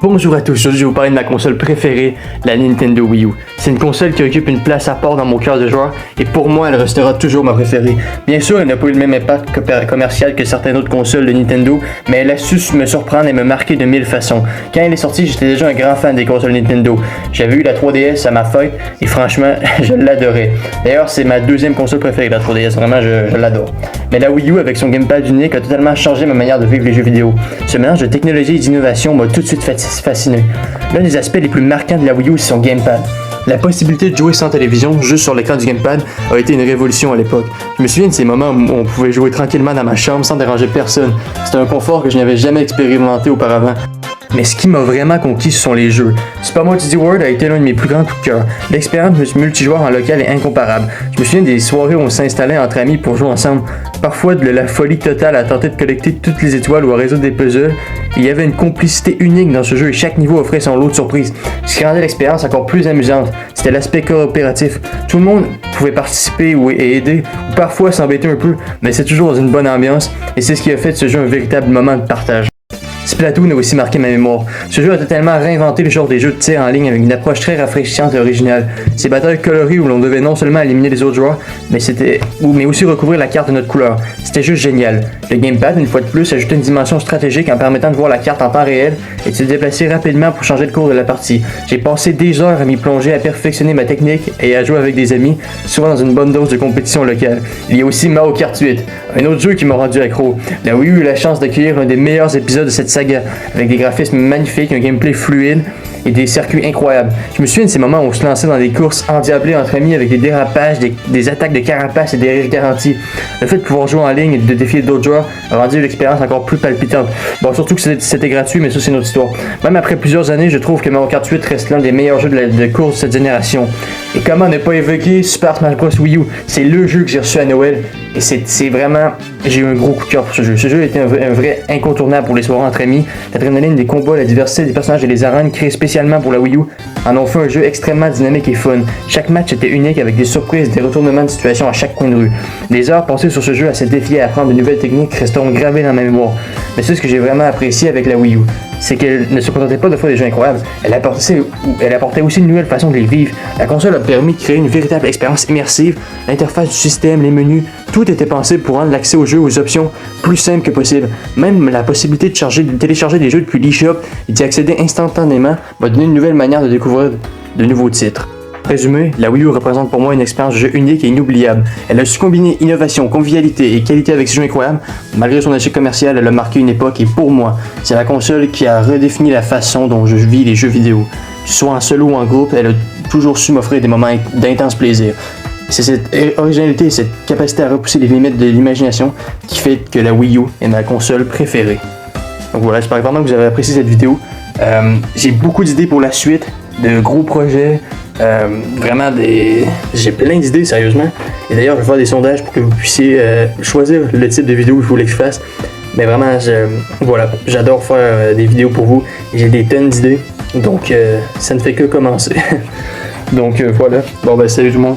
Bonjour à tous, aujourd'hui je vais vous parler de ma console préférée, la Nintendo Wii U. C'est une console qui occupe une place à part dans mon cœur de joueur et pour moi elle restera toujours ma préférée. Bien sûr elle n'a pas eu le même impact commercial que certaines autres consoles de Nintendo, mais elle a su me surprendre et me marquer de mille façons. Quand elle est sortie j'étais déjà un grand fan des consoles Nintendo. J'avais eu la 3DS à ma fête et franchement je l'adorais. D'ailleurs c'est ma deuxième console préférée, la 3DS, vraiment je l'adore. Mais la Wii U avec son gamepad unique a totalement changé ma manière de vivre les jeux vidéo. Ce mélange de technologie et d'innovation m'a tout de suite fasciné. L'un des aspects les plus marquants de la Wii U, c'est son gamepad. La possibilité de jouer sans télévision, juste sur l'écran du gamepad, a été une révolution à l'époque. Je me souviens de ces moments où on pouvait jouer tranquillement dans ma chambre sans déranger personne. C'était un confort que je n'avais jamais expérimenté auparavant. Mais ce qui m'a vraiment conquis, ce sont les jeux. Super Mario 3D World a été l'un de mes plus grands coups de cœur. L'expérience multijoueur en local est incomparable. Je me souviens des soirées où on s'installait entre amis pour jouer ensemble. Parfois de la folie totale à tenter de collecter toutes les étoiles ou à résoudre des puzzles. Il y avait une complicité unique dans ce jeu et chaque niveau offrait son lot de surprises. Ce qui rendait l'expérience encore plus amusante, c'était l'aspect coopératif. Tout le monde pouvait participer et aider, ou parfois s'embêter un peu, mais c'est toujours dans une bonne ambiance et c'est ce qui a fait de ce jeu un véritable moment de partage. Splatoon a aussi marqué ma mémoire. Ce jeu a totalement réinventé le genre des jeux de tir en ligne avec une approche très rafraîchissante et originale. Ces batailles colorées où l'on devait non seulement éliminer les autres joueurs, mais aussi recouvrir la carte de notre couleur. C'était juste génial. Le gamepad, une fois de plus, ajoutait une dimension stratégique en permettant de voir la carte en temps réel et de se déplacer rapidement pour changer le cours de la partie. J'ai passé des heures à m'y plonger, à perfectionner ma technique et à jouer avec des amis, souvent dans une bonne dose de compétition locale. Il y a aussi Mario Kart 8, un autre jeu qui m'a rendu accro. La Wii U a eu la chance d'accueillir un des meilleurs épisodes de cette saga, avec des graphismes magnifiques, un gameplay fluide et des circuits incroyables. Je me souviens de ces moments où on se lançait dans des courses endiablées entre amis avec des dérapages, des attaques de carapace et des rires garantis. Le fait de pouvoir jouer en ligne et de défier d'autres joueurs a rendu l'expérience encore plus palpitante. Bon, surtout que c'était gratuit, mais ça c'est une autre histoire. Même après plusieurs années, je trouve que Mario Kart 8 reste l'un des meilleurs jeux de course de cette génération. Et comment ne pas évoquer Super Smash Bros Wii U? C'est le jeu que j'ai reçu à Noël et c'est vraiment... J'ai eu un gros coup de cœur pour ce jeu. Ce jeu était un vrai incontournable pour les soirées entre amis. L'adrénaline des combats, la diversité des personnages et les arènes créées spécialement pour la Wii U en ont fait un jeu extrêmement dynamique et fun. Chaque match était unique avec des surprises, des retournements de situation à chaque coin de rue. Les heures passées sur ce jeu à se défier et à apprendre de nouvelles techniques resteront gravées dans ma mémoire. Mais c'est ce que j'ai vraiment apprécié avec la Wii U. C'est qu'elle ne se contentait pas d'offrir des jeux incroyables, elle apportait aussi une nouvelle façon de les vivre. La console a permis de créer une véritable expérience immersive, l'interface du système, les menus, tout était pensé pour rendre l'accès aux jeux aux options plus simple que possible. Même la possibilité de télécharger des jeux depuis l'eShop et d'y accéder instantanément m'a donné une nouvelle manière de découvrir de nouveaux titres. Résumé, la Wii U représente pour moi une expérience de jeu unique et inoubliable. Elle a su combiner innovation, convivialité et qualité avec ses jeux incroyables. Malgré son échec commercial, elle a marqué une époque et pour moi, c'est la console qui a redéfini la façon dont je vis les jeux vidéo. Que ce soit en solo ou en groupe, elle a toujours su m'offrir des moments d'intense plaisir. C'est cette originalité et cette capacité à repousser les limites de l'imagination qui fait que la Wii U est ma console préférée. Donc voilà, j'espère vraiment que vous avez apprécié cette vidéo. J'ai beaucoup d'idées pour la suite, de gros projets. J'ai plein d'idées sérieusement et d'ailleurs je vais faire des sondages pour que vous puissiez choisir le type de vidéo que vous voulez que je fasse, mais vraiment voilà, j'adore faire des vidéos pour vous et j'ai des tonnes d'idées donc ça ne fait que commencer. Donc voilà, bon ben salut tout le monde.